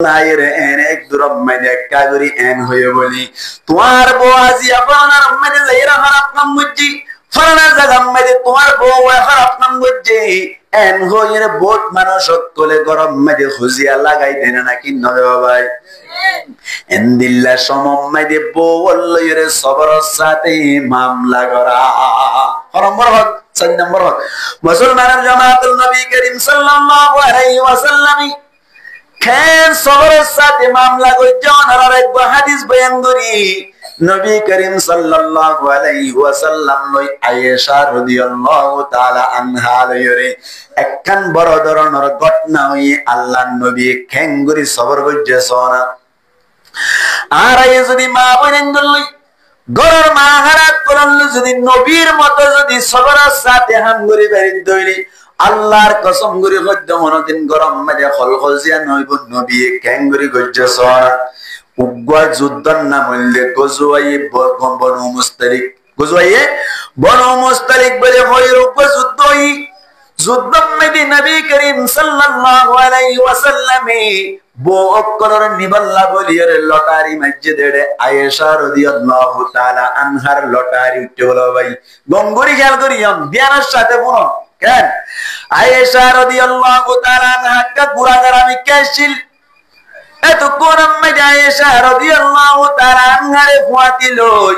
লাইর N এক দুরব মাইদে কাগরি N হয়ে বলি তোমার বউ আজি আপনার মাইদে লাইরা খারাপ নাম বুঝি ফরানা জায়গা মাইদে তোমার বউ খারাপ নাম বুঝি এন হয়ে বহুত মানুষ কোলে গরম মাইদে খুজিয়া লাগাই দেন নাকি নয় ভাই এন্দিল্লা সমম মাইদে বউ লইরে সবরের সাথে মামলা করা নম্বর হক 4 নম্বর হক মুসলমানের জামাতুল নবী করিম সাল্লাল্লাহু আলাইহি ওয়াসাল্লাম খেন সবরের সাথে মামলা করছে ওনারা এক হাদিস বয়ান করি নবী করিম সাল্লাল্লাহু আলাইহি ওয়াসাল্লাম লই আয়েশা রাদিয়াল্লাহু তাআলা আনহা লইরে একখান বড় ধরনের ঘটনা হই আল্লাহর নবী খেঙ্গুরি সবর করছে সোনা আর এই যদি মা বলেন লই গরর মা হারাত করল যদি নবীর মতো যদি সবরের সাথে হাঙ্গুরি বেরি দইলি আল্লাহর কসম করে হদ্দ মনদিন গরম মাঝে খলখলজিয়া নইব নবী ক্যাঙ্গুরি গজ্জা সরা উগ্র যুদ্ধর নাম হইলে বনু মুস্তালিক বলে হইর উগ্র যুদ্ধই যুদ্ধ মেদি নবী করিম সাল্লাল্লাহু আলাইহি ওয়াসাল্লামে বো অক্কলর নিবল্লা বলিয়ার লটারি মসজিদে আয়েশা রাদিয়াল্লাহু তাআলা আনহার লটারি উঠে হলো ভাই গঙ্গুরি খেয়াল করিয়াম ধ্যানের সাথে বলো কেন আয়েশা রাদিয়াল্লাহু তাআলা আনহা কা গুরাগার আমি কেছিল এত কোরআন মে আয়েশা রাদিয়াল্লাহু তাআলা আনহারে ফুয়াতিলই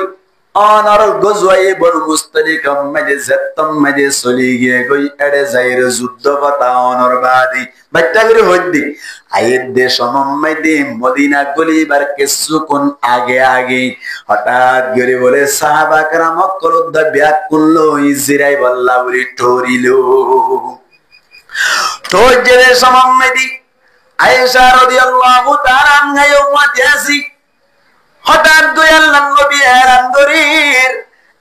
অনর গজওয়ে বড় মুস্তালিক মে জত্তম মে চলি গিয়ে গই এড়ে যাইর যুদ্ধ কথা অনর বাদি বাচ্চাগরি হদ্দি আয়ের দেশ মে মদিনা গলিবার কিছুক্ষণ আগে আগে হঠাৎ করে বলে সাহাবা کرام কলদ ব্যাকুল ইজরাই বল্লা বলি ঠোরিলো তো যে সমমেদি আয়েশা রাদিয়াল্লাহু তাআলা আনহা ওয়াতিয়াসি হঠাৎ করে আল্লাহর নবী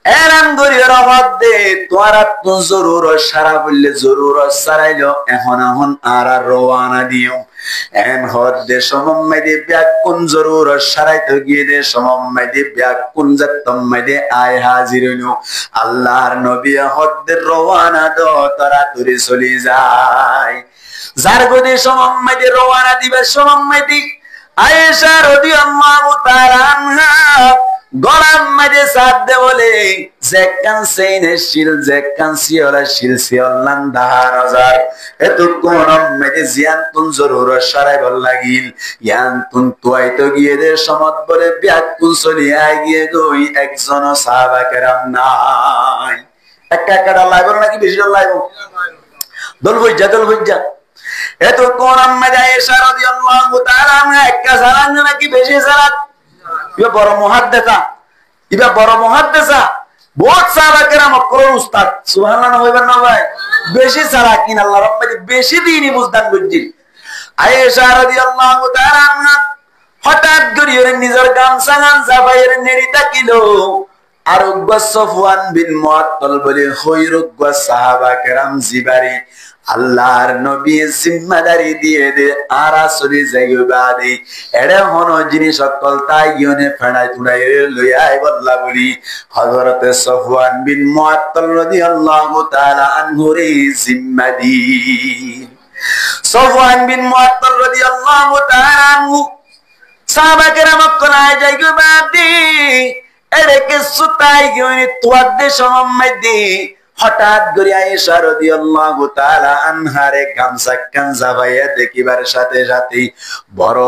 এরান গরির মধ্যে তোরা তো জরুর সারা বললে জরুর সারাইলো এখন আর রওনা দিও এন হদ্দে সমমেদি ব্যাকুন জরুর সারাইতে গিয়ে দে সমমেদি ব্যাকুন যতমেদি আয় হাজির হইলো আল্লাহর নবী হদ্দে রওনা দ তোরা তুরি চলি যায় যার গদে সমমেদি রওনা দিবে সমমেদি আয়েশা রাদিয়াল্লাহু তাআলা আনহা গলার মাঝে সাথ দে বলে যেকান সেইনে শিল যেকান সিওলা শিল সিওলান দাহার হাজার এত কোন মাঝে জিয়ান তুন জরুর সারাই বল লাগিল ইয়ান তুন তুই তো গিয়ে দে সমত বলে ব্যাকুল চলিয়া গিয়ে গই একজন সাহাবা কেরাম নাই একা একা লাইব নাকি বেশি লাইব দল বইজা এত কোন মাঝে আয়েশা রাদিয়াল্লাহু তাআলা আনহা একা সালান নাকি বেশি সালাত ইবা বড় মুহাদ্দিসা বহুত সাহাবা কেরাম কোরআন উস্তাদ সুবহানাল্লাহ হইবেন না ভাই বেশি সালাকিন আল্লাহ রাব্বি বেশি দিনই বুঝদান বুঝি আয়েশা রাদিয়াল্লাহু তাআলা আনহা হঠাৎ করে নিজের গামছা জাবাইর নেড়ি তাকিলো আর সফওয়ান বিন মুআত্তাল বলে খৈরুগ সাহাবা কেরাম জিবারি আল্লাহর নবী জিম্মাদারি দিয়ে দে আরা চলি যাইবাদি এড়ে হন জিনিস সকল তাই ইয়নে ফেড়াই তুড়াই লইয়াই বল্লা বলি হযরত সফওয়ান বিন মুআত্তাল রাদিয়াল্লাহু তাআলা আনহু রে জিম্মাদি সফওয়ান বিন মুআত্তাল রাদিয়াল্লাহু তাআলা আনহু সাহাবা কেরাম কোনায় যাইবাদি এড়ে কে সুতাই ইয়নে তোয়াদে সমমেদি হঠাৎ করে আয়েশা রাদিয়াল্লাহু তাআলা আনহারে গামছা কাঞ্জা ভাইয়া দেখিবার সাথে সাথে বড়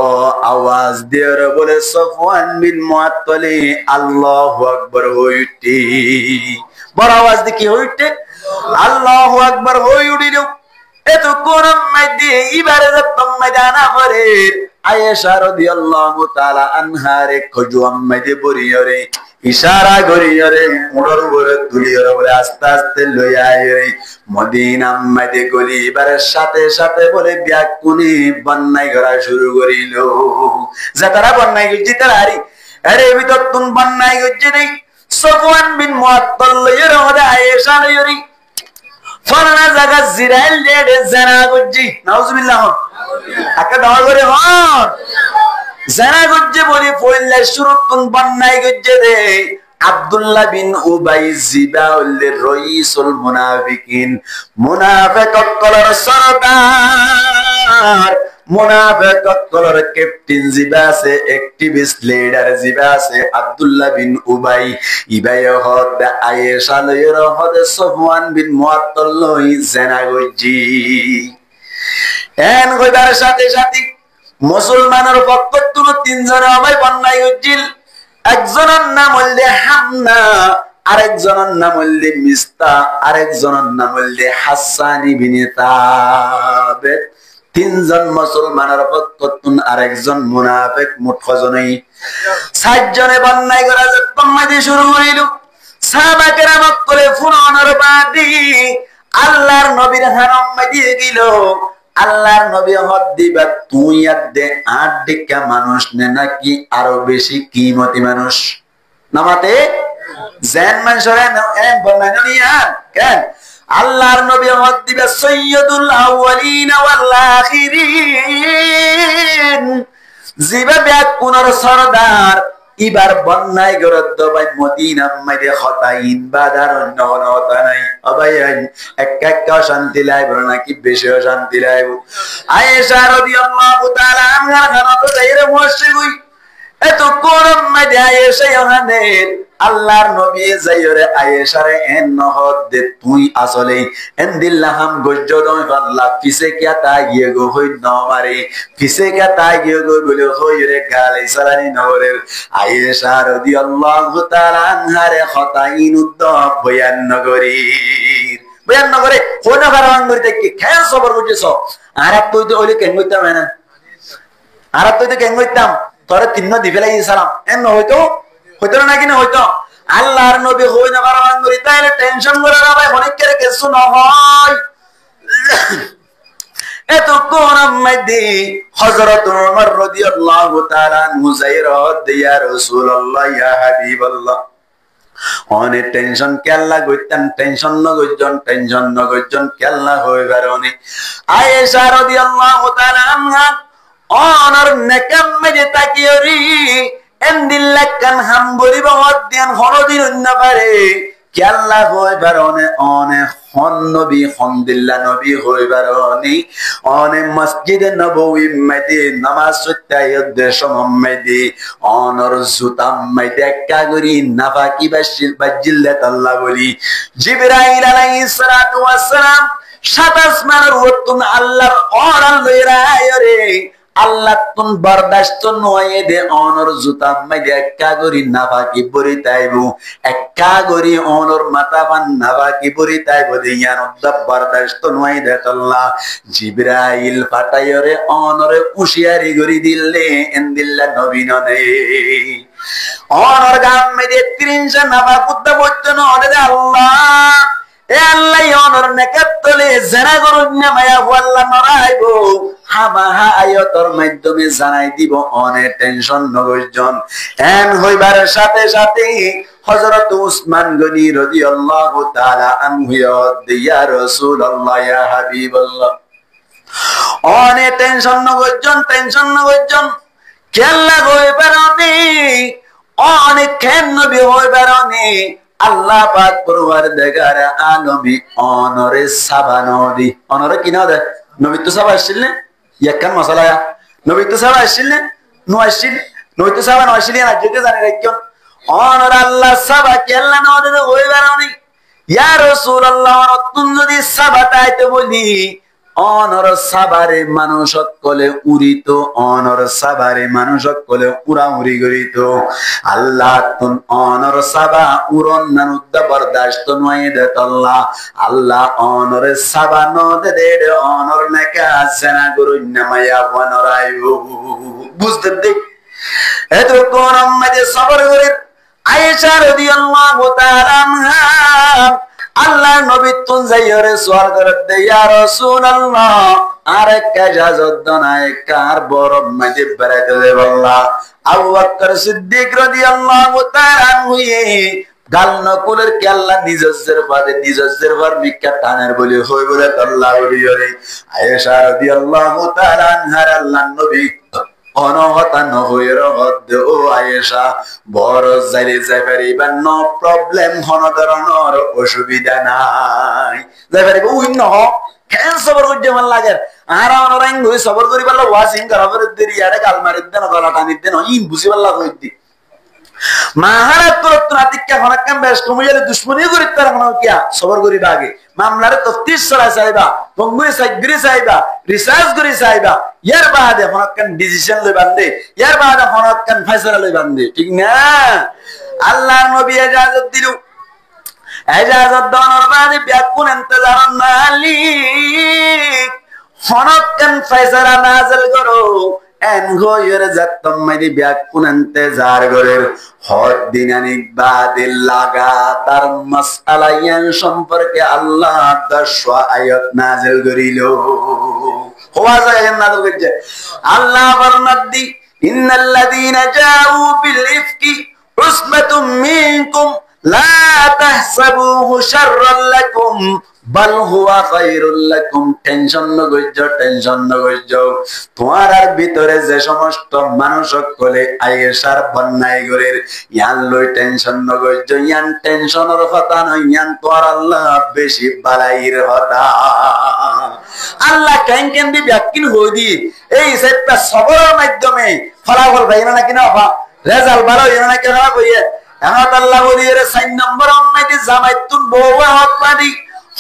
আওয়াজ দিয়ে বলে সফওয়ান বিন মুআত্তাল আল্লাহু আকবার হইতে বড় আওয়াজ দিয়ে কি হইতে আল্লাহু আকবার হইউড়িলো এত কোরআন মধ্যে ইবাদত ময়দানা করে আয়েশা রাদিয়াল্লাহু তাআলা আনহারে খজুয়াম মধ্যে বরিয়রে ইশারা করিয়রে মোড়র উপরে তুলিয়রে বলে আস্তে আস্তে লইয়া আইরে মদিনা মধ্যে গলিবার সাথে সাথে বলে ব্যাকুনি বন্যাই করা শুরু করিল যে তারা বন্যাই গিয়ে তারারি আরে ভিতর তুন বন্যাই গিয়ে নেই সফওয়ান বিন মুআত্তাল লইয়রে ওদে আয়েশা লইয়রি ফরনা জায়গা জিরাইল ডেড জানা গজ্জি নাউজুবিল্লাহ আকা দাও করে হন জানা গজ্জে বলি পড়লে শুরুতুন বন্যাই গজ্জে রে আব্দুল্লাহ বিন উবাই জিবাউল রাইসুল মুনাফিকিন মুনাফিক কলর সরদার মুনাফিক কলর ক্যাপ্টেন জিবা আছে, অ্যাক্টিভিস্ট লিডার জিবা আছে আব্দুল্লাহ বিন উবাই, ইবাই হদ আয়েশা লইর হদ সফওয়ান বিন মুআত্তাল লই জেনা গজি। এন কইবার সাথে সাথে মুসলমানের পক্ষ থেকে তিনজন আমায় বন্যায় হইছিল। একজনের নাম হইল হামনা, আরেকজনের নাম হইল মিস্তা, আরেকজনের নাম হইল হাসান ইবনে সাবিত। তিনজন মুসলমানের পক্ষ থেকে আরেকজন মুনাফিক, মোট কজনই ৬০ জনে বন্যায় করা যখন শুরু হইল। সাহাবা কেরাম করে ফুরানোর বাদী আল্লাহর নবীর হারম দিয়ে গেল। আল্লাহর নবী হদ দিবা তুই আর দে ৮ ডিকা মানুষ নে নাকি আরো বেশি কিমতি মানুষ নামাতে জেন মানুষরে এন বনানি আর কেন আল্লাহর নবী হদ দিবা সাইয়্যিদুল আউয়ালিন ওয়াল আখিরিন, জিবাবে কোনর সরদার ইবার বন্যায় গরদ্দ ভাই মদিনা মাইরে খতাইন বাদার অন্য হতা নাই। অবাই এক শান্তি লাইব নাকি বেশি শান্তি লাইব। আয়েশা রাদিয়াল্লাহু তাআলা আনহা খানাত যাইরে মুশরিকুই এত কোরম মাইরে আয়েশা ইহানের আল্লাহর নবী যাইরে আয়েশারে এন নহদ দে তুই আসলে এন দিল্লাহাম গজ্জদন আল্লাহ পিছে কিয়া তাগিয়ে গো হই নমারে পিছে কিয়া তাগিয়ে গো বলে হইরে গালে সালানি নগরের আয়েশা রাদিয়াল্লাহু তাআলা আনহারে খতাইন উদ্দ বয়ান নগরে কোন কারণ করতে কি খেয়াল সবর বুঝেছ। আর তুই তো ওইলে কেন কইতাম না, আর তুই তো কেন কইতাম তোর তিন্ন দিবেলাই সালাম এন হয়তো হইতো নাকি না হইতো। আল্লাহর নবী হই না কারণ করি তাইলে টেনশন করে না ভাই অনেকের কিছু নহয়। এত কোন মধ্যে হযরত ওমর রাদিয়াল্লাহু তাআলা মুজাইরাত ইয়া রাসূলুল্লাহ ইয়া হাবিবাল্লাহ অনেক টেনশন কেল্লা গইতাম টেনশন নগজন কেল্লা হইবার অনেক। আয়েশা রাদিয়াল্লাহু তাআলা আনহা অনর নেকাম মেজে তাকিয়রি এন্দিল্লাকান হামবরি বহদ্দিয়ান হরদিন না পারে কেল্লা হইবার অনেক নবী হমদুল্লাহ নবী হইবার অনেক মসজিদে নববী মধ্যে নামাজ সত্যায়ত সমম্মদে অনর জুতাম মধ্যে একটা করি নাফাকি বাজিল্লাত আল্লাহ বলি জিবরাইল আলাইহিস সালাতু ওয়াস সালাম ২৭ আসমানের উত্তম আল্লাহর অর্ডার লইরা আয়রে আল্লাহ তুন বরদাস্ত নয় দে অনর জুতা মাইদে একা গরি নাফাকি বরি তাইবু একা গরি অনর মাথা পান নাফাকি বরি তাইবু দিয়ান বরদাস্ত নয় দে আল্লাহ জিবরাইল পাঠায়রে অনরে উশিয়ারি গরি দিলে এন্দিল্লা নবী নদে অনর গাম মাইদে ৩০ নাফা কুত্তা বইতো নদে আল্লাহ এ আল্লাহ অনর নেকাতলে জানা করুন না মায়া আল্লাহ নরাইবো হামাহা আয়তর মাধ্যমে জানাই দিব অনেক টেনশন নগজন এন হইবার সাথে সাথে হযরত উসমান গনি রাদিয়াল্লাহু তাআলা আনহু ইয়া রাসূলুল্লাহ ইয়া হাবিবাল্লাহ অনেক টেনশন নগজন কেল্লা হইবার অনেক কেন নবী হইবার আল্লাহ পাক পরওয়ারদিগার আলমী অনরে সাবা নদী অনরে কি নদী নবী তো সাবা আসছিল না ইয়াকান মশলা নবী তো সাবা আসছিল না নবী তো সাবা নয় আসছিল না যেতে জানে রাখুন অনর আল্লাহ সাবা কি আল্লাহ নদী হইবার ইয়া রাসূলুল্লাহ তুমি যদি সাবা তাইতে বলি অনর সাবারে মানুষ কলে উড়িত অনর সাবারে মানুষ কলে উড়াউড়ি করিত আল্লাহ তুন অনর সাবা উড়ন নানুদ্দ বরদাস্ত নয় দে আল্লাহ আল্লাহ অনর সাবা নদে দে অনর নেকা জানা করুন নামায়া বনরাইবু বুঝতে দে এত কোন মধ্যে সবর করে আয়েশা রাদিয়াল্লাহু তাআলা আনহা আল্লাহ নবী তুন যাইরে সওয়াল করতে ইয়া রাসূলুল্লাহ আরে কাজাজত দনায় কার বড় মধ্যে বেরাতে দেব আল্লাহ আবু বকর সিদ্দিক রাদিয়াল্লাহু তাআলা আনহু গাল নকুলের কে আল্লাহ নিজের পর মিক্কা টানের বলে হই বলে আল্লাহ বলিরে আয়েশা রাদিয়াল্লাহু তাআলা আনহার আল্লাহ নবী অনহতা নহইর হদ ও আয়েশা বড় যাইলে যাই পারিবা নো প্রবলেম কোন ধরনের অসুবিধা নাই যাই পারিবা উই নহ কেন সবর করতে ভাল লাগে আর আমার হয়ে সবর করি পারলো ওয়াশিং করা করে দেরি আরে গাল মারি দেন গলা টানি দেন ইন বুঝি পারলা কইতি মাহারা তুরত নাতিকা হনাকাম বেশ কমিয়ালে দুশমনি করি তার হন কিয়া সবর করি বাগে মামলারে তফতিশ সরা চাইবা বঙ্গুই সাইগরি চাইবা রিসার্চ করি চাইবা ইয়ার বাদে হনাকান ডিসিশন লই বান্দে ইয়ার বাদে হনাকান ফয়সালা লই বান্দে ঠিক না আল্লাহর নবী ইজাজত দিলু ইজাজত দেওয়ার বাদে ব্যাকুন ইন্তজার মালিক হনাকান ফয়সালা নাযিল করো এন গোয়ের জাতম মাইদি ব্যাকুন ইন্তজার করে হদ দিনানিক বাদে লাগাতার মাসআলা ইয়ান সম্পর্কে আল্লাহ 10 আয়াত নাযিল করিল হওয়া যায় নাযিল করেছে আল্লাহ ফরমাত দি ইন্নাল্লাযীনা জাউ বিল ইফকি উসবাতুম মিনকুম লা তাহসাবুহু শাররাল লাকুম বাল হুয়া খায়রুল লাকুম টেনশন নগজ্জ তোমার ভিতরে যে সমস্ত মানুষ কলে আয়েশার বন্যায় গরের ইয়ান লই টেনশন নগজ্জ ইয়ান টেনশনের কথা নয় ইয়ান তোর আল্লাহ বেশি বালাইর কথা আল্লাহ কেন দি ব্যাকিন হই দি এই সেটা সবরের মাধ্যমে ফলাফল পাইনা নাকি না রেজাল্ট ভালো হইনা নাকি না কইয়ে এখন আল্লাহ বলি এর 4 নম্বর অন্যটি জামাইতুন বউয়া হক পাদি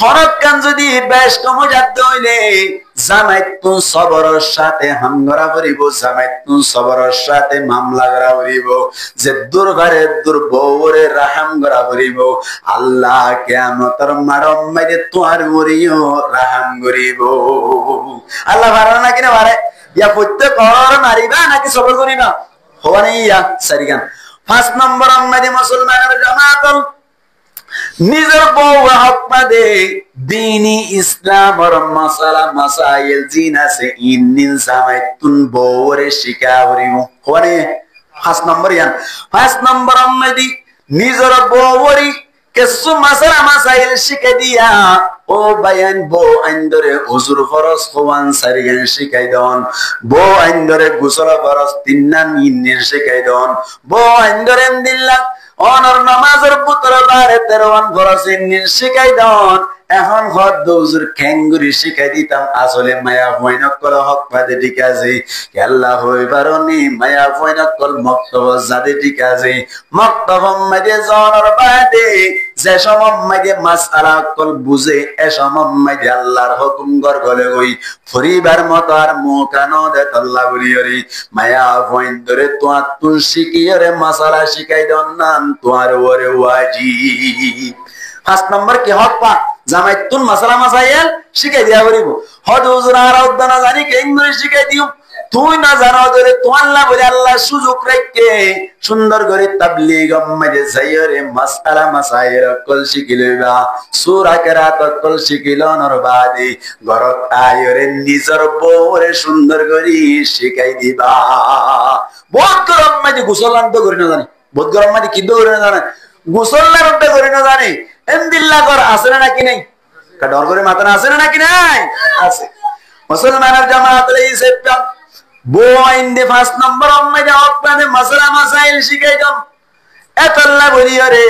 হরকান যদি বেশ কম যাতে হইলে জামাইতুন সবরের সাথে হামগরা করিব জামাইতুন সবরের সাথে মামলা করা করিব যে দুর্বারে দুর্বরে রাহাম করা করিব আল্লাহ কিয়ামতের মারম মাইদে তোর মরিও রাহাম করিব আল্লাহ ভাড়া নাকি না ভাড়ে ইয়া প্রত্যেক ঘর মারিবা নাকি সবর করিবা হওয়ানি ইয়া সারিগান 5 নম্বর আমাদের মুসলমানের জামাতল নিজের বউ হক পাদে দ্বীনি ইসলামের মাসালা মাসাইল জিনাসে ইন্নিন জামাইতুন বউরে শিকাবরিম হওয়ানি 5 নম্বর ইয়ান 5 নম্বর আমাদের নিজের বউরি কিছু মাসালা মাসাইল শিখে দিয়া ও বায়ান বো আইন্দরে হুজুর ফরজ হওয়ান সারিগান শিখাই দন বো আইন্দরে গোসল ফরজ তিননান ইন্নির শিখাই দন বো আইন্দরে দিল্লা অনর নামাজের পুত্র বারে 13 ফরজ ইন্নির শিখাই দন এখন হদ হুজুর খেঙ্গুরি শিখাই দিতাম আসলে মায়া হইনক কল হক পাদে ঠিক আছে আল্লাহ হইবারনি মায়া হইনক কল মক্তব জাদে ঠিক আছে মক্তব মাঝে জনর বাদে যে সময় মাসআলা কল বুঝে এ সময় আল্লাহর হুকুম গর গলে গই ফরিবার মত আর মুকানো দে আল্লাহ বলিয়রি মায়া হইন ধরে তোয়া তুল শিকিয়রে মাসআলা শিখাই দন নাম তোয়ার ওরে ওয়াজিব 5 নম্বর কি হক পা জামাইতুন মাসালা মাসাইল শিখাই দিয়া করিব হদ হুজুর আর উদ্দানা জানি কেঙ্গুরি শিখাই দিও তুই না জানো ধরে তো আল্লাহ বলে আল্লাহ সুযোগ রাখকে সুন্দর করে তাবলীগ মাঝে যাইরে মাসআলা মাসাইল কল শিখিলবা সূরা কিরাত কল শিখিলনর বাদে ঘরত আয়রে নিজর বউরে সুন্দর করে শিখাই দিবা বহুত গরম মাঝে গোসল আনতে করি না জানি বহুত গরম মাঝে কি দৌড়ে না জানে গোসল আনতে করি না জানি এমদিল্লাহ কর আছে না নাকি নাই ডর করে মাথা না আছে না নাকি নাই আছে মুসলমানের জামাত এই সেপ্টাম বইন দে 5 নম্বর অম্মে জবাব পানে মাসআলা মাসাইল শিখাই দাও এত আল্লাহ বলিও রে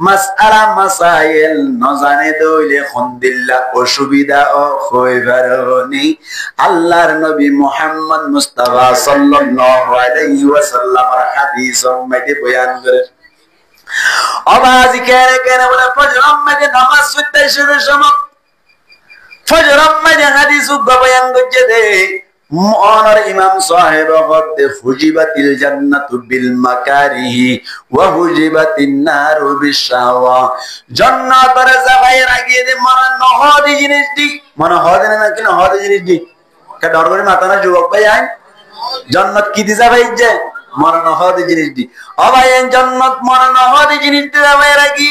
মাসআলা মাসাইল ন জানে দইলে খন্দিল্লাহ অসুবিধা ও হইবারনি আল্লাহর নবী মুহাম্মদ মুস্তাফা সাল্লাল্লাহু আলাইহি ওয়াসাল্লামের হাদিস উম্মতে বয়ান করে আওয়াজ কেনে কেনে বলে ফজর মাঝে নামাজ পড়তে শুরু সময় ফজর মাঝে হাদিস বয়ান করছে দে মুআনার ইমাম সাহেব বলতে হুজিবাতিল জান্নাতু বিল মাকারিহি ওয়া হুজিবাতিন নারু বিশাওয়া জান্নাতের জায়গায় লাগিয়ে দে মনে নহদি জিনিস দি মনে হদে না কি নহদি জিনিস দি কে ডর করে মাথা না যুবক ভাই আই জান্নাত কি দিছা ভাই যে মনে নহদি জিনিস দি অবায়েন জান্নাত মনে নহদি জিনিস দি ভাই রাখি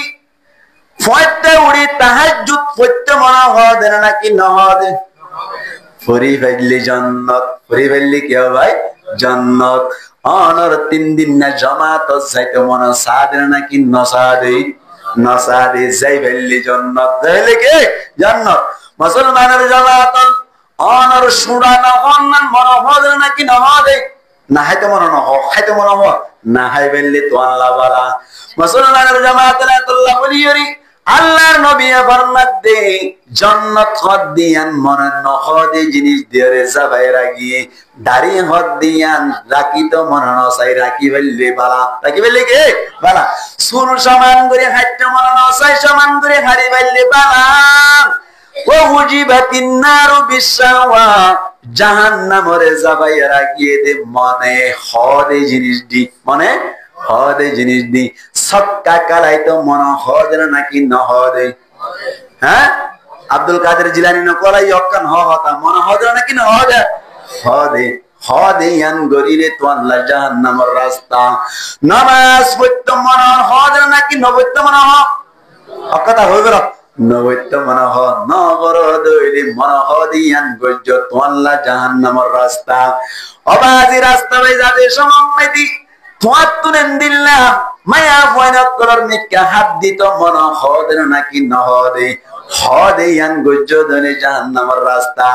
ফয়তে উড়ি তাহাজ্জুদ ফয়তে মনে হদে না কি নহদে ফরি ফেললি জান্নাত ফরি ফেললি কি ভাই জান্নাত অনর 3 দিন না জামাত যাইতে মনে সাদে না কি নসাদে যাই ফেললি জান্নাত তাহলে কি জান্নাত মুসলমানের জামাত অনর সুরানা অনন মনে হদে না কি নহদে না হাইতে মনে নহ খাইতে মনে হ না হাই ফেললি তো আল্লাহ বালা মুসলমানের জামাত আল্লাহ বলিয়রি আল্লাহর নবী ফরমাত দে জান্নাত হদ দিয়ান মনে নহদে জিনিস দিয়ে সাবাইরা গিয়ে দাড়ি হদ দিয়ান রাখি তো মনে নসাই রাখি বললে বালা রাখি বললে কে বালা সুর সমান করে হাইটা মনে নসাই সমান করে হাড়ি বললে বালা ও হুজিবাতিন নারু বিশাওয়া জাহান্নামরে সাবাইরা গিয়ে দে মনে হদে জিনিস দি মনে হদে জিনিস দি সক্কা কালাই তো মন হদে নাকি ন হদে হ্যাঁ আব্দুল কাদের জিলানী নকলাই অকান হতা মন হদে নাকি ন হদে হদে হদে ইয়ান গরিরে তো আল্লাহ জাহান্নামের রাস্তা নামাজ পড়তে মন হদে নাকি নবত্য মন হ কথা হই গেল নবত্য মন হ নবর দইলি মন হদে ইয়ান গজ্জ তো আল্লাহ জাহান্নামের রাস্তা অবাজি রাস্তা হয়ে যাবে সম্মাদি তুয়াতুনেন দিল্লা মায়া ফয়না করার মিকা হাত দিত মন হদে নাকি নহদে হদে ইয়ান গজ্জ দনে জাহান্নামের রাস্তা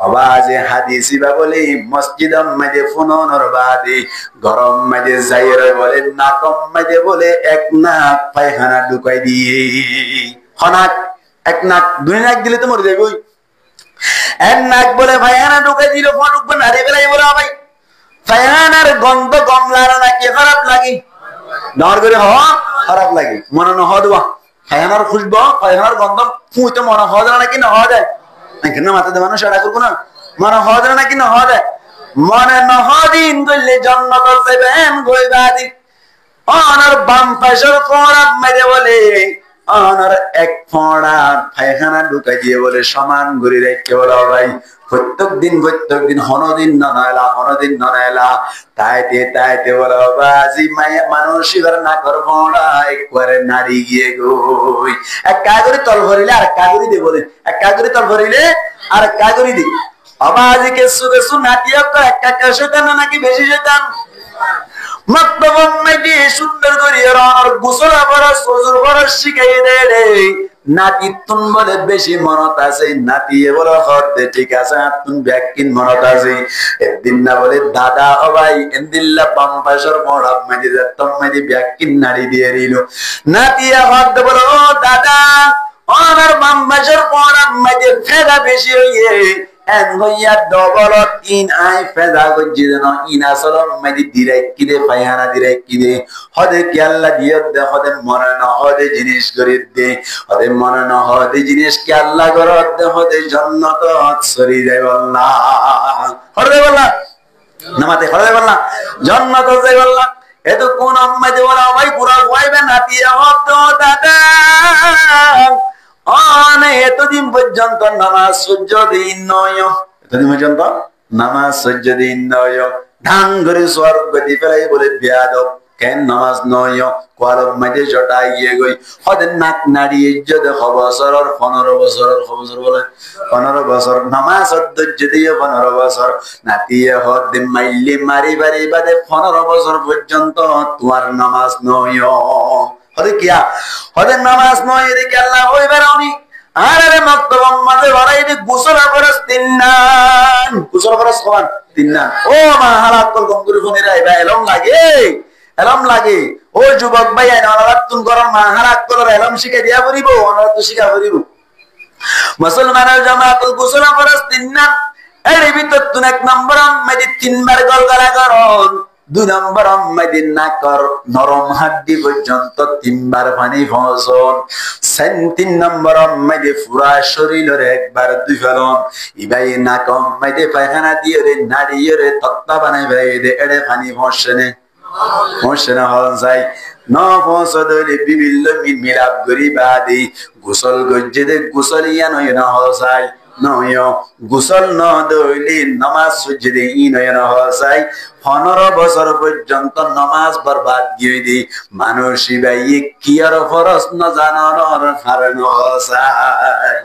আওয়াজে হাদিসি বা বলে মসজিদম মাঝে ফুননর বাদে গরম মাঝে যাইর বলে নাকম মাঝে বলে এক নাক পায়খানা ঢুকাই দিয়ে হনাক এক নাক দুই নাক দিলে তো মরে যাবে ওই এক নাক বলে পায়খানা ঢুকাই দিল ফটুক না রে বেলাই বলে ভাই পায়খানার গন্ধ গমলার নাকি খারাপ লাগে ডর করে হ খারাপ লাগে মনে ন হদবা পায়খানার খুশবো পায়খানার গন্ধ ফুঁতে মনে হদ নাকি না হদে এখানে মাথা দেবানো সেটা করবো না মনে হদ নাকি না হদে মনে ন হদিন করলে জন্নত দেবেন গইবাদি অনার বাম পাশের ফোড়া মেরে বলে অনার এক ফোড়া পায়খানা ঢুকাই দিয়ে বলে সমান ঘুরি রেখে বলো ভাই প্রত্যেক দিন হনদিন ননাইলা তাইতে বলো বাজি মানুষ এবার না কর ফোড়া একবারে নারী গিয়ে গই এক কাগরি তল ভরিলে আর কাগরি দে বলে এক কাগরি তল ভরিলে আর কাগরি দি আবাজি কেসু কেসু নাটিয়া তো এক কাকা শয়তান নাকি বেশি শয়তান মক্তবম মেডি সুন্দর করিয়া আর গোসল আবার সজুর বড় শিখাই দে রে নাতি তুন বলে বেশি মনত আছে নাতিয়ে বলে হদে ঠিক আছে তুন ব্যাকিন মনত আছে একদিন না বলে দাদা ও ভাই এন্দিল্লা পাম্পাসর বড় মেডি দত্তম মেডি ব্যাকিন নাড়ি দিয়ে দিল নাতিয়ে হদ বলে ও দাদা ওনার পাম্পাসর বড় মেডি ফেদা বেশি হইয়ে en hoya dobolot in ai feda gojideno ina solom medi direkide payana direkide hode ki Allah diyodde hode morana hode jinis goridde hode morana hode jinis ki Allah gorodde hode jannat sori jay wallah hode wallah namate hode wallah jannat jay wallah eto kon ammade wala vai pura goibe natiya hotto dada অনে এতদিন পর্যন্ত নামাজ সহ্য দিন নয় এতদিন পর্যন্ত নামাজ সহ্য দিন নয় ধান করে স্বর্গ দি ফেলাই বলে বেয়াদব কেন নামাজ নয় কলম মাঝে জটাই গিয়ে গই হদের নাক নাড়িয়ে যদি বছর 15 বছর বলে 15 বছর নামাজ ধৈর্য দিয়ে 15 বছর নাতিয়ে হদ মাইলি মারি বাড়ি বাদে 15 বছর পর্যন্ত তোমার নামাজ নয় হদে কিয়া হদে নামাজ নয় এদিকে আল্লাহ হই বেরাউনি আরে মক্তবম মাঝে ভরাই দি গোসল ফরজ তিননান গোসল ফরজ কোন তিননান ও মা হালাত কল গঙ্গুরি ফনিরা এবা এলম লাগে ও যুবক ভাই আনারাত তুন গরম মা হালাত কল এলম শিখে দিয়া পড়িব অনারা তো শিখা পড়িব মুসলমানের জামাতুল গোসল ফরজ তিননান এর ভিতর তুন এক নম্বর মেদি তিনবার গলগলা করন 2 নম্বর মেদিন না কর নরম হাড্ডি পর্যন্ত 3 বার পানি ফসল 3 নম্বর মেদি পুরা শরীরের একবার দুই ফেলন ইবাই না কম মেদি পায়খানা দিয়ে রে নাড়িয়ে রে তত্তা বানাই ভাই দে এড়ে পানি ফসনে হল যায় ন ফসদলে বিভিন্ন মিলাপ করি বাদি গোসল গজ্জে দে গোসল ইয়া নয় না হল যায় নয় গোসল ন দইলি নামাজ সহ্য দে ই নয় না হল যায় 15 বছর পর্যন্ত নামাজ বরবাদ গিয়ে দি মানুষ ভাই কি আর ফরজ না জানানোর কারণ হসায়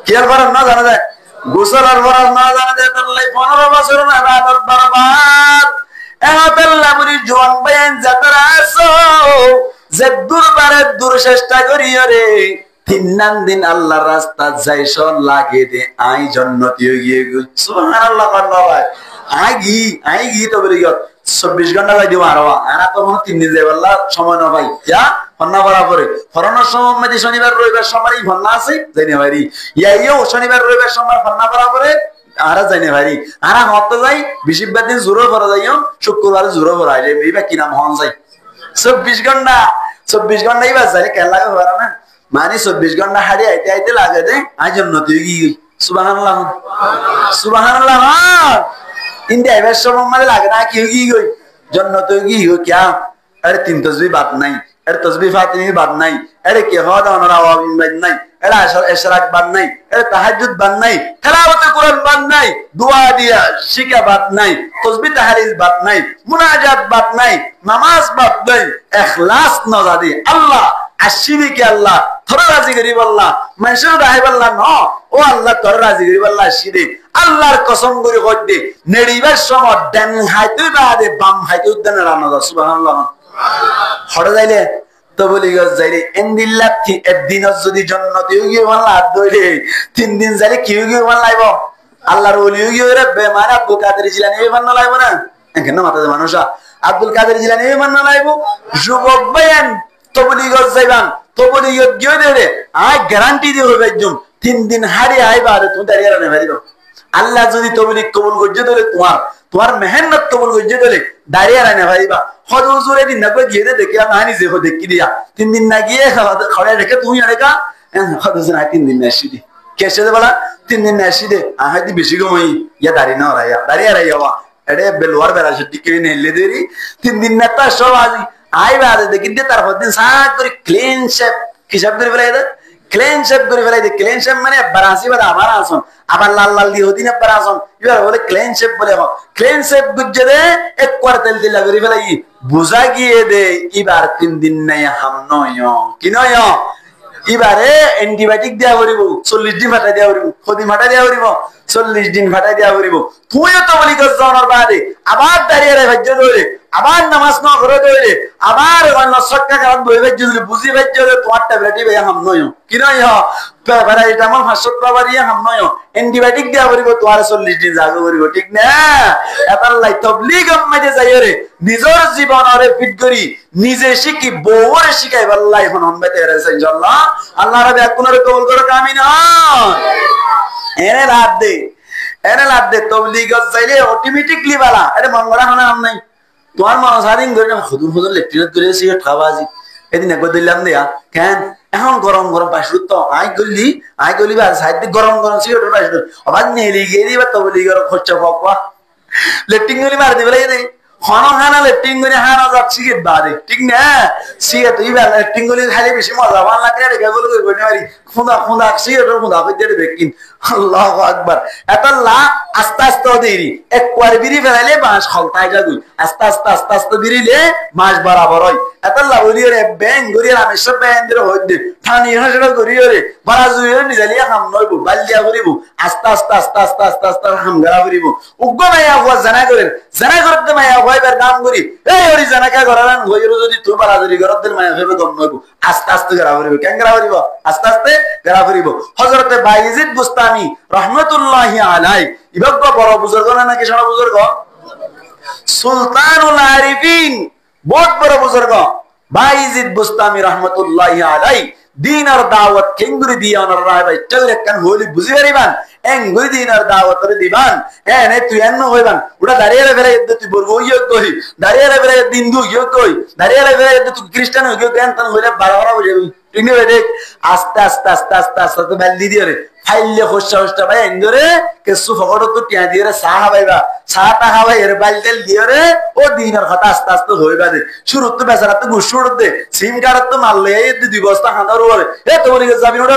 কি আর ফরজ না জানা যায় গোসল আর ফরজ না জানা যায় তাহলে 15 বছর ইবাদত বরবাদ এহতাল্লাহ বুরি জওয়ান বাইন যারা আছো যে দূর চেষ্টা করিও রে 3 দিন আল্লাহর রাস্তা যাইছ লাগে দে আই জান্নাতি গিয়ে সুবহানাল্লাহ ভাই আই গি তো বলি 24 ঘন্টা যাই দিও আরো আনা তো 3 দিন যাই বললা সময় না ভাই যা ফন্না বরাবরে ফরানোর সময় মধ্যে শনিবার রবিবার সময় ফন্না আছে জানি ভাই ইয়াইও শনিবার রবিবার সময় ফন্না বরাবরে আরা জানি ভাই আরা হত যাই বিশিবার দিন জোরো ভরা যাইও শুক্রবারে জোরো ভরা যায় এইবা কি নাম হন যায় 24 ঘন্টা এবার যাই কেন লাগে ভরা না মানে 24 ঘন্টা হাড়ি আইতে আইতে লাগে দে আজ নতুন কি সুবহানাল্লাহ সুবহানাল্লাহ ইন্ডিয়া এবার সময় মানে লাগে না কি গই जन्नत की हो क्या अरे 3 तस्बीह बात नहीं अरे तस्बीह फातिमी बात नहीं अरे के होदा और आवामीन बात नहीं अरे इशराक बात नहीं अरे तहज्जुद बात नहीं तिलावत कुरान बात नहीं दुआ दिया शिका बात नहीं तस्बीह तहरीज बात नहीं मुनाजात बात नहीं नमाज बात नहीं इखलास नजादी अल्लाह আশিরি কে আল্লাহ তোরা রাজি করিব আল্লাহ মানুষের রাহিব আল্লাহ ন ও আল্লাহ তোরা রাজি করিব আল্লাহ আশিরি আল্লাহর কসম করে কইতে নেড়িবার সময় দেন হাইতে বাদে বাম হাইতে উদ্দান রান্না দাও সুবহানাল্লাহ হড় যাইলে তো বলি গজ যাইলে ইনদিল্লাহি একদিন যদি জান্নাতে গিয়ে আল্লাহ দইলে 3 দিন যাইলে কি গিয়ে লাইব আল্লাহর ওলি গিয়ে রে বেমার আব্দুল কাদের জিলানী বান্না লাইব না এখানে মাথা মানুষা আব্দুল কাদের জিলানী বান্না লাইব যুবক বয়ান তবলিগত যাইবান তবলিগত গিয়ে দেবে আই গ্যারান্টি দিয়ে হবে একদম 3 দিন হারি আইবা আর তুমি দাঁড়িয়ে রাখতে পারিবা আল্লাহ যদি তবলিগ কবুল করতে দিলে তোমার মেহনত কবুল করতে দিলে দাঁড়িয়ে রাখতে পারিবা হদ হুজুর এদিন না কই গিয়ে দেখি আমি নিজে হো দেখি দিয়া 3 দিন না গিয়ে খড়ে রেখে তুমি আরেকা হদ হুজুর 3 দিন না আসি দি কেসে দে বলা 3 দিন না আসি দে আহাদি বেশি গমই ইয়া দাঁড়িয়ে না রাইয়া দাঁড়িয়ে রাইয়া এডে বেলওয়ার বেলা ছুটি করে নেলে দেরি 3 দিন না তা সব আজি आई बात है देखिए तार दिन साथ करे क्लीन शेप की शब्द करे बोले इधर क्लीन शेप करे बोले इधर क्लीन शेप माने बरासी बड़ा हमारा आसन अब लाल लाल दी होती ना बरासन ये बोले क्लीन शेप बोले हो क्लीन शेप गुज्जे दे एक क्वार्टर दिल लग रही बोले ये बुझा किए दे इबार 3 दिन नहीं हम नो यो किनो यो इबारे एंटीबायोटिक दिया करिबो 40 दिन फाटा दिया करिबो खुदी फाटा दिया करिबो 40 दिन फाटा दिया करिबो তুইও তো বলি গজ জানার বাদে আবার দাঁড়িয়ে রে ভজ্জ ধরে আবার নামাজ না করে ধরে আবার অন্য সক্কা কারণ বই ভজ্জ ধরে বুঝি ভজ্জ ধরে তোমার ট্যাবলেট ভাই হাম নয় কি নয় প্যারাসিটামল 500 টাকা দিয়ে হাম নয় অ্যান্টিবায়োটিক দেয়া করিব তোমার 40 দিন জাগো করিব ঠিক না এটার লাই তাবলীগ মাঝে যাই রে নিজের জীবনরে ফিট করি নিজে শিখি বউরে শিখাই আল্লাহ এখন হমবেতে রেছে ইনশাআল্লাহ আল্লাহ রাব্বি কোনরে কবুল করুক আমিন এনে লাভ দে এনে লাভ দে তবলীগত চাইলে অটোমেটিকলি বালা আরে মঙ্গলা হনা নাম নাই তোমার মন সারিং করে হুজুর হুজুর লেকচার করে সিগারেট খাওয়াজি এদিন একবার দিলাম দেয়া কেন এখন গরম গরম পাইছু তো আই গলি বা সাইড গরম গরম সিগারেট পাইছু আবার নেলি গিয়ে দিবা তবলীগের খরচা পাবা লেটিং গলি মার দিবে লাগে খানা খানা লেটিং গলি হানা যাব সিগারেট বাদে ঠিক না সিগারেট ইবা লেটিং গলি খালি বেশি মজা ভালো লাগে রে গেল কই বনি মারি খুদা সিগারেট খুদা কইতে দেখিন আল্লাহু আকবার এতাল্লাহ আস্তে আস্তে দেরি একবার বিড়ি ফেলাইলে মাস খলতায় যাগুই আস্তে আস্তে বিড়িলে মাস বরাবর হয় এতাল্লাহ ওলিরে ব্যাং গরিয়া আমি সব ব্যাং দিরে হইদে থানি হাসড়া গরিয়রে বারাজুয়ে নিজালিয়া হাম নইব বালিয়া করিব আস্তে আস্তে হাম গরা করিব উগ্গ মাইয়া হওয়া জানা করতে মাইয়া হইবার কাম করি এই ওরি জানাকা গরান হইরো যদি তুই বারাজুরি গরত দিল মাইয়া ফেবে গম নইব আস্তে গরা করিব কেন গরা করিব আস্তে গরা করিব হযরত বাইজিদ বুস্তামি রহমাতুল্লাহি আলাইহি ইবাগ বড় বুজুর্গ না নাকি ছোট বুজুর্গ সুলতানুল আরিফিন বহুত বড় বুজুর্গ বাইজিদ বুস্তামি রহমাতুল্লাহি আলাইহি দিন আর দাওয়াত কেঙ্গুরি দিয়া ওনার রায় ভাই চলে কান হলি বুঝি পারিবান এঙ্গুরি দিন আর দাওয়াত রে দিবান এনে তুই এন্ন হইবান ওটা দাঁড়িয়ে ফেলে তুই বলবো ইয়ে কই দাঁড়িয়ে ফেলে হিন্দু ইয়ে কই দাঁড়িয়ে ফেলে তুই খ্রিস্টান হইও কেন তখন হইলে বাড়া বুঝাবি ঠিক না দেখ আস্তে বাল্দি দিয়ে রে ফাইলে হোস্টা ভাই এন্দরে কেসু ফকড় তো টিয়া দিয়ে রে সাহা হাবাইবা সাহাটা হাবাই এর বাইলতেল দিয়ে রে ও দিনের কথা আস্তে হইবা দে শুরু তো বেচারা তো ঘুষ দে সিম কার্ড তো মারলে এই 2 বস্তা হাঁদার উপরে এ তোমার যাবি ওটা